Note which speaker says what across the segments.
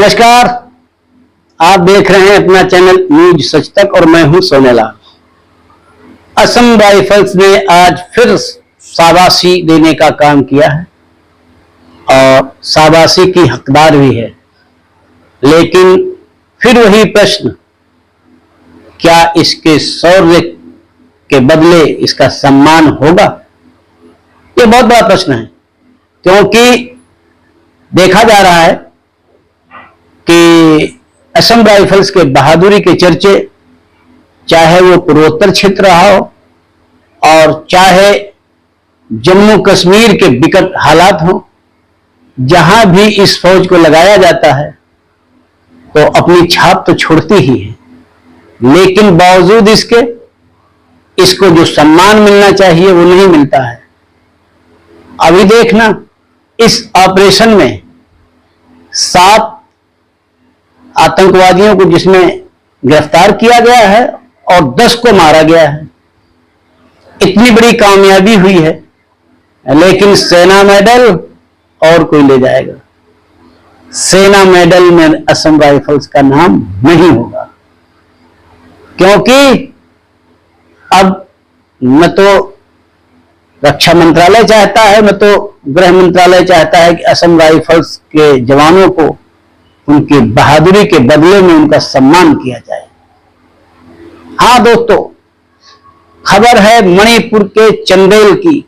Speaker 1: नमस्कार, आप देख रहे हैं अपना चैनल न्यूज सच तक और मैं हूं सोनेलाल। असम राइफल्स ने आज फिर शाबाशी देने का काम किया है और शाबाशी की हकदार भी है, लेकिन फिर वही प्रश्न, क्या इसके शौर्य के बदले इसका सम्मान होगा? यह बहुत बड़ा प्रश्न है, क्योंकि देखा जा रहा है कि असम राइफल्स के बहादुरी के चर्चे, चाहे वो पूर्वोत्तर क्षेत्र रहा हो और चाहे जम्मू कश्मीर के विकट हालात हो, जहां भी इस फौज को लगाया जाता है तो अपनी छाप तो छोड़ती ही है, लेकिन बावजूद इसको जो सम्मान मिलना चाहिए वो नहीं मिलता है। अभी देखना, इस ऑपरेशन में 7 आतंकवादियों को जिसमें गिरफ्तार किया गया है और 10 को मारा गया है। इतनी बड़ी कामयाबी हुई है, लेकिन सेना मेडल और कोई ले जाएगा। सेना मेडल में असम राइफल्स का नाम नहीं होगा, क्योंकि अब न तो रक्षा मंत्रालय चाहता है, न तो गृह मंत्रालय चाहता है कि असम राइफल्स के जवानों को उनकी बहादुरी के बदले में उनका सम्मान किया जाए। हां दोस्तों, खबर है मणिपुर के चंदेल की,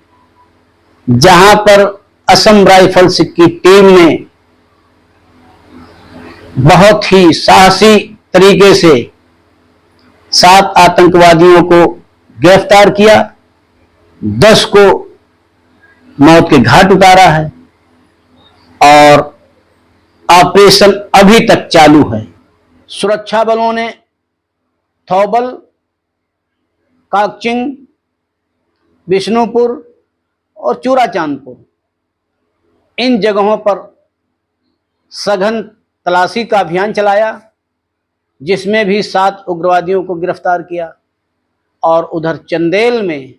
Speaker 1: जहां पर असम राइफल्स की टीम ने बहुत ही साहसी तरीके से 7 आतंकवादियों को गिरफ्तार किया, 10 को मौत के घाट उतारा है और ऑपरेशन अभी तक चालू है। सुरक्षा बलों ने थौबल, काकचिंग, बिष्णुपुर और चूड़ाचांदपुर, इन जगहों पर सघन तलाशी का अभियान चलाया, जिसमें भी 7 उग्रवादियों को गिरफ्तार किया और उधर चंदेल में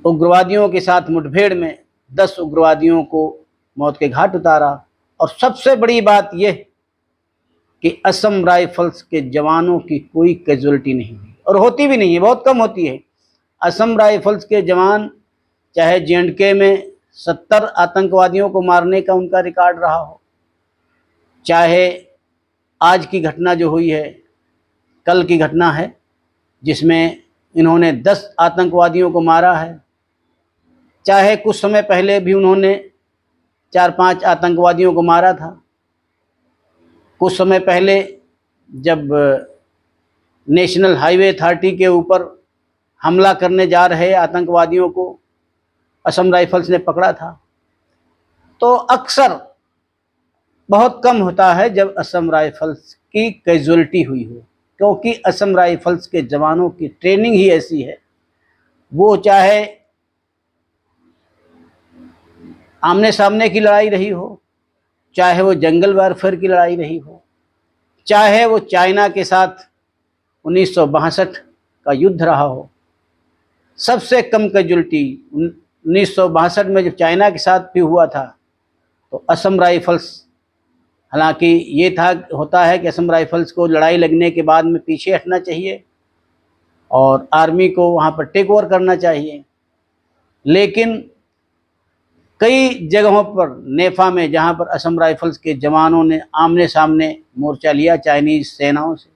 Speaker 1: उग्रवादियों के साथ मुठभेड़ में 10 उग्रवादियों को मौत के घाट उतारा। और सबसे बड़ी बात यह कि असम राइफल्स के जवानों की कोई कैजुअलिटी नहीं हुई, और होती भी नहीं है, बहुत कम होती है। असम राइफल्स के जवान, चाहे जे.एंड.के में 70 आतंकवादियों को मारने का उनका रिकॉर्ड रहा हो, चाहे आज की घटना जो हुई है, कल की घटना है जिसमें इन्होंने 10 आतंकवादियों को मारा है, चाहे कुछ समय पहले भी उन्होंने 4-5 आतंकवादियों को मारा था। कुछ समय पहले जब नेशनल हाईवे अथॉरिटी के ऊपर हमला करने जा रहे आतंकवादियों को असम राइफल्स ने पकड़ा था। तो अक्सर बहुत कम होता है जब असम राइफल्स की कैजुअलिटी हुई हो, क्योंकि असम राइफल्स के जवानों की ट्रेनिंग ही ऐसी है। वो चाहे आमने सामने की लड़ाई रही हो, चाहे वो जंगल वारफेयर की लड़ाई रही हो, चाहे वो चाइना के साथ 1962 का युद्ध रहा हो। सबसे कम कैजुअलिटी 1962 में जब चाइना के साथ भी हुआ था, तो असम राइफल्स, हालांकि ये होता है कि असम राइफल्स को लड़ाई लगने के बाद में पीछे हटना चाहिए और आर्मी को वहाँ पर टेक ओवर करना चाहिए, लेकिन कई जगहों पर नेफा में, जहां पर असम राइफल्स के जवानों ने आमने सामने मोर्चा लिया चाइनीज सेनाओं से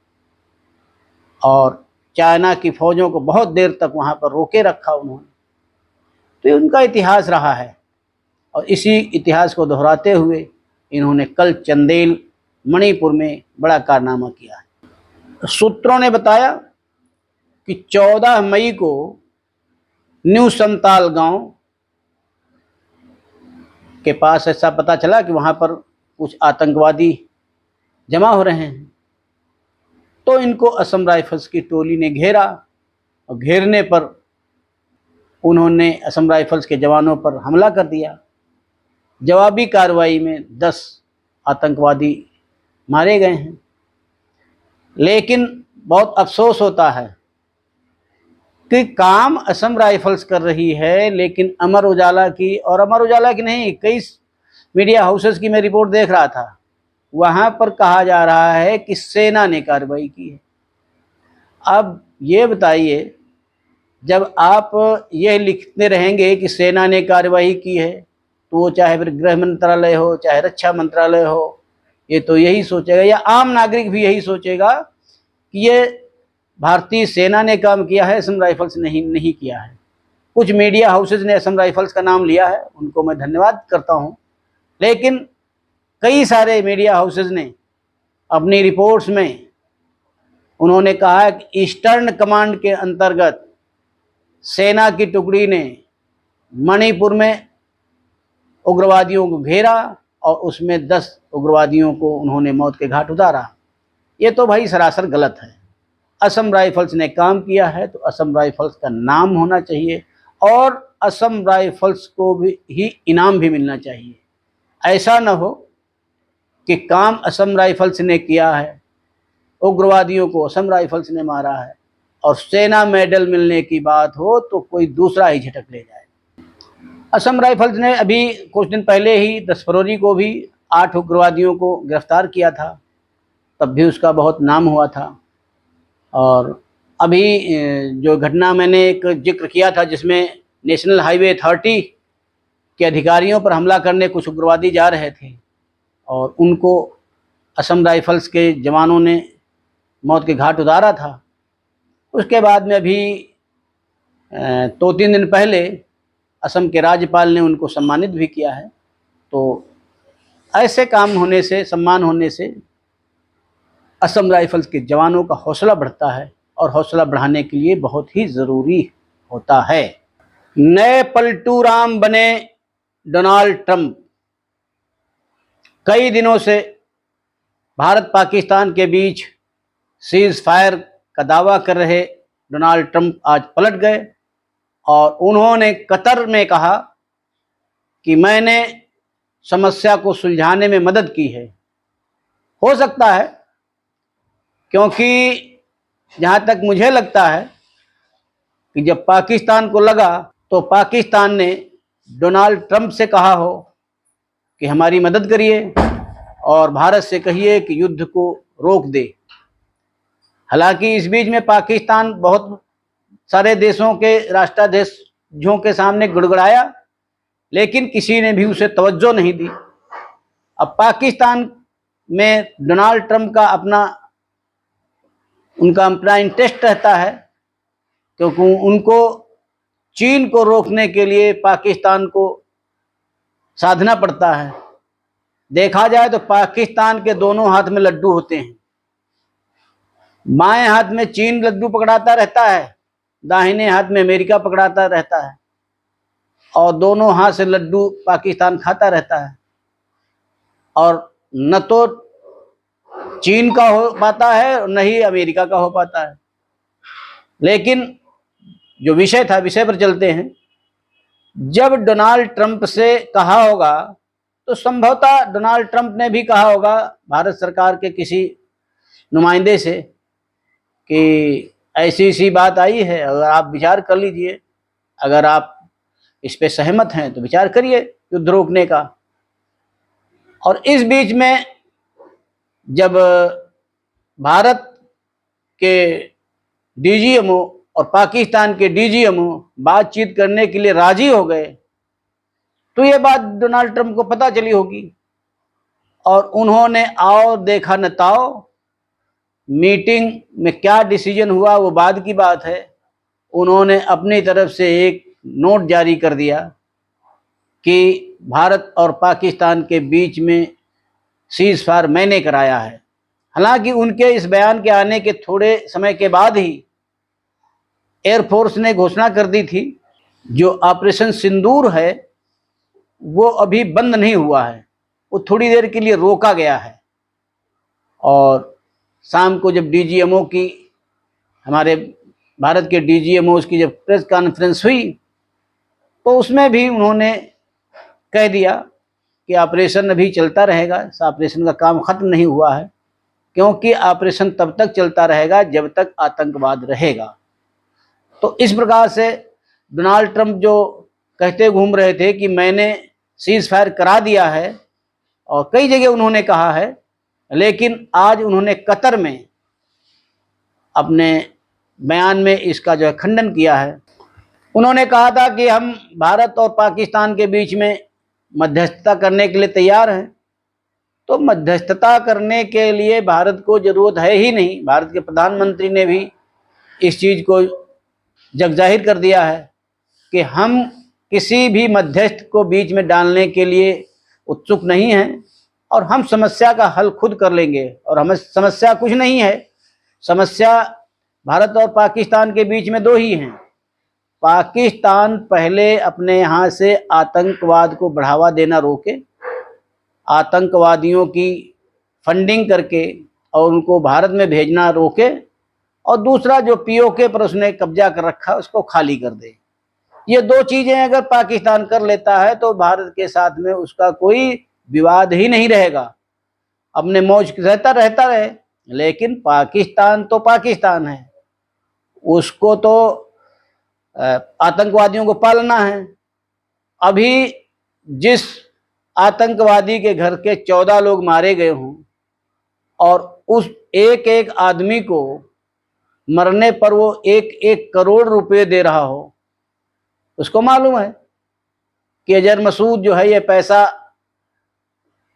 Speaker 1: और चाइना की फौजों को बहुत देर तक वहां पर रोके रखा उन्होंने, तो ये उनका इतिहास रहा है। और इसी इतिहास को दोहराते हुए इन्होंने कल चंदेल, मणिपुर में बड़ा कारनामा किया है। सूत्रों ने बताया कि 14 मई को न्यू संताल गांव के पास ऐसा पता चला कि वहां पर कुछ आतंकवादी जमा हो रहे हैं, तो इनको असम राइफल्स की टोली ने घेरा और घेरने पर उन्होंने असम राइफल्स के जवानों पर हमला कर दिया। जवाबी कार्रवाई में 10 आतंकवादी मारे गए हैं। लेकिन बहुत अफसोस होता है कि काम असम राइफल्स कर रही है, लेकिन अमर उजाला की, और अमर उजाला की नहीं, कई मीडिया हाउसेस की मैं रिपोर्ट देख रहा था, वहां पर कहा जा रहा है कि सेना ने कार्रवाई की है। अब ये बताइए, जब आप ये लिखते रहेंगे कि सेना ने कार्रवाई की है, तो वो चाहे फिर गृह मंत्रालय हो, चाहे रक्षा मंत्रालय हो, ये तो यही सोचेगा, या आम नागरिक भी यही सोचेगा कि ये भारतीय सेना ने काम किया है, असम राइफल्स नहीं किया है। कुछ मीडिया हाउसेज ने असम राइफल्स का नाम लिया है, उनको मैं धन्यवाद करता हूँ, लेकिन कई सारे मीडिया हाउसेज ने अपनी रिपोर्ट्स में उन्होंने कहा है कि ईस्टर्न कमांड के अंतर्गत सेना की टुकड़ी ने मणिपुर में उग्रवादियों को घेरा और उसमें 10 उग्रवादियों को उन्होंने मौत के घाट उतारा। ये तो भाई सरासर गलत है। असम राइफल्स ने काम किया है तो असम राइफल्स का नाम होना चाहिए और असम राइफल्स को भी ही इनाम भी मिलना चाहिए। ऐसा न हो कि काम असम राइफल्स ने किया है, उग्रवादियों को असम राइफल्स ने मारा है और सेना मेडल मिलने की बात हो तो कोई दूसरा ही झटक ले जाए। असम राइफल्स ने अभी कुछ दिन पहले ही 10 फरवरी को भी 8 उग्रवादियों को गिरफ्तार किया था, तब भी उसका बहुत नाम हुआ था। और अभी जो घटना मैंने एक जिक्र किया था जिसमें नेशनल हाईवे अथॉरिटी के अधिकारियों पर हमला करने कुछ उग्रवादी जा रहे थे और उनको असम राइफल्स के जवानों ने मौत के घाट उतारा था, उसके बाद में अभी 2-3 दिन पहले असम के राज्यपाल ने उनको सम्मानित भी किया है। तो ऐसे काम होने से, सम्मान होने से असम राइफल्स के जवानों का हौसला बढ़ता है और हौसला बढ़ाने के लिए बहुत ही ज़रूरी होता है। नए पलटू राम बने डोनाल्ड ट्रंप। कई दिनों से भारत पाकिस्तान के बीच सीज फायर का दावा कर रहे डोनाल्ड ट्रंप आज पलट गए और उन्होंने कतर में कहा कि मैंने समस्या को सुलझाने में मदद की है। हो सकता है, क्योंकि जहाँ तक मुझे लगता है कि जब पाकिस्तान को लगा तो पाकिस्तान ने डोनाल्ड ट्रंप से कहा हो कि हमारी मदद करिए और भारत से कहिए कि युद्ध को रोक दे। हालांकि इस बीच में पाकिस्तान बहुत सारे देशों के राष्ट्राध्यक्षों के सामने गुड़गुड़ाया, लेकिन किसी ने भी उसे तवज्जो नहीं दी। अब पाकिस्तान में डोनाल्ड ट्रंप का उनका अपना इंटरेस्ट रहता है, क्योंकि उनको चीन को रोकने के लिए पाकिस्तान को साधना पड़ता है। देखा जाए तो पाकिस्तान के दोनों हाथ में लड्डू होते हैं। बाएं हाथ में चीन लड्डू पकड़ाता रहता है, दाहिने हाथ में अमेरिका पकड़ाता रहता है और दोनों हाथ से लड्डू पाकिस्तान खाता रहता है। और न तो चीन का हो पाता है और न ही अमेरिका का हो पाता है। लेकिन जो विषय था, विषय पर चलते हैं। जब डोनाल्ड ट्रंप से कहा होगा तो संभवतः डोनाल्ड ट्रंप ने भी कहा होगा भारत सरकार के किसी नुमाइंदे से कि ऐसी सी बात आई है, अगर आप विचार कर लीजिए, अगर आप इस पे सहमत हैं तो विचार करिए युद्ध रोकने का। और इस बीच में जब भारत के डीजीएमओ और पाकिस्तान के डीजीएमओ बातचीत करने के लिए राजी हो गए तो ये बात डोनाल्ड ट्रंप को पता चली होगी और उन्होंने आओ देखा न ताओ, मीटिंग में क्या डिसीजन हुआ वो बाद की बात है। उन्होंने अपनी तरफ से एक नोट जारी कर दिया कि भारत और पाकिस्तान के बीच में सीज फायर मैंने कराया है। हालांकि उनके इस बयान के आने के थोड़े समय के बाद ही एयरफोर्स ने घोषणा कर दी थी जो ऑपरेशन सिंदूर है वो अभी बंद नहीं हुआ है, वो थोड़ी देर के लिए रोका गया है। और शाम को जब डीजीएमओ की, हमारे भारत के डीजीएमओ की जब प्रेस कॉन्फ्रेंस हुई तो उसमें भी उन्होंने कह दिया कि ऑपरेशन अभी चलता रहेगा, इस ऑपरेशन का काम खत्म नहीं हुआ है, क्योंकि ऑपरेशन तब तक चलता रहेगा जब तक आतंकवाद रहेगा। तो इस प्रकार से डोनाल्ड ट्रंप जो कहते घूम रहे थे कि मैंने सीज फायर करा दिया है, और कई जगह उन्होंने कहा है, लेकिन आज उन्होंने कतर में अपने बयान में इसका जो है खंडन किया है। उन्होंने कहा था कि हम भारत और पाकिस्तान के बीच में मध्यस्थता करने के लिए तैयार हैं। तो मध्यस्थता करने के लिए भारत को ज़रूरत है ही नहीं। भारत के प्रधानमंत्री ने भी इस चीज़ को जगजाहिर कर दिया है कि हम किसी भी मध्यस्थ को बीच में डालने के लिए उत्सुक नहीं हैं और हम समस्या का हल खुद कर लेंगे। और हमें समस्या कुछ नहीं है, समस्या भारत और पाकिस्तान के बीच में दो ही हैं। पाकिस्तान पहले अपने यहाँ से आतंकवाद को बढ़ावा देना रोके, आतंकवादियों की फंडिंग करके और उनको भारत में भेजना रोके, और दूसरा जो पीओके पर उसने कब्जा कर रखा उसको खाली कर दे। ये दो चीज़ें अगर पाकिस्तान कर लेता है तो भारत के साथ में उसका कोई विवाद ही नहीं रहेगा, अपने मौज रहता रहे। लेकिन पाकिस्तान तो पाकिस्तान है, उसको तो आतंकवादियों को पालना है। अभी जिस आतंकवादी के घर के 14 लोग मारे गए हों और उस एक एक आदमी को मरने पर वो 1-1 करोड़ रुपए दे रहा हो, उसको मालूम है कि अजहर मसूद जो है ये पैसा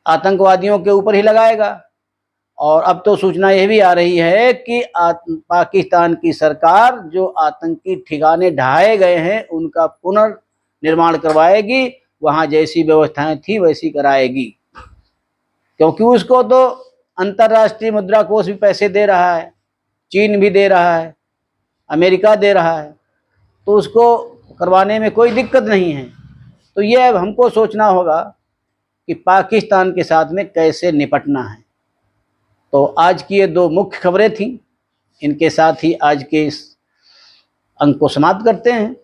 Speaker 1: आतंकवादियों के ऊपर ही लगाएगा। और अब तो सूचना यह भी आ रही है कि पाकिस्तान की सरकार जो आतंकी ठिकाने ढहाए गए हैं उनका पुनर्निर्माण करवाएगी, वहाँ जैसी व्यवस्थाएं थी वैसी कराएगी, क्योंकि उसको तो अंतर्राष्ट्रीय मुद्रा कोष भी पैसे दे रहा है, चीन भी दे रहा है, अमेरिका दे रहा है, तो उसको करवाने में कोई दिक्कत नहीं है। तो ये अब हमको सोचना होगा कि पाकिस्तान के साथ में कैसे निपटना है। तो आज की ये दो मुख्य खबरें थीं, इनके साथ ही आज के इस अंक को समाप्त करते हैं।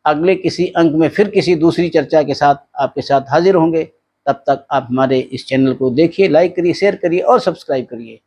Speaker 1: अगले किसी अंक में फिर किसी दूसरी चर्चा के साथ आपके साथ हाजिर होंगे। तब तक आप हमारे इस चैनल को देखिए, लाइक करिए, शेयर करिए और सब्सक्राइब करिए।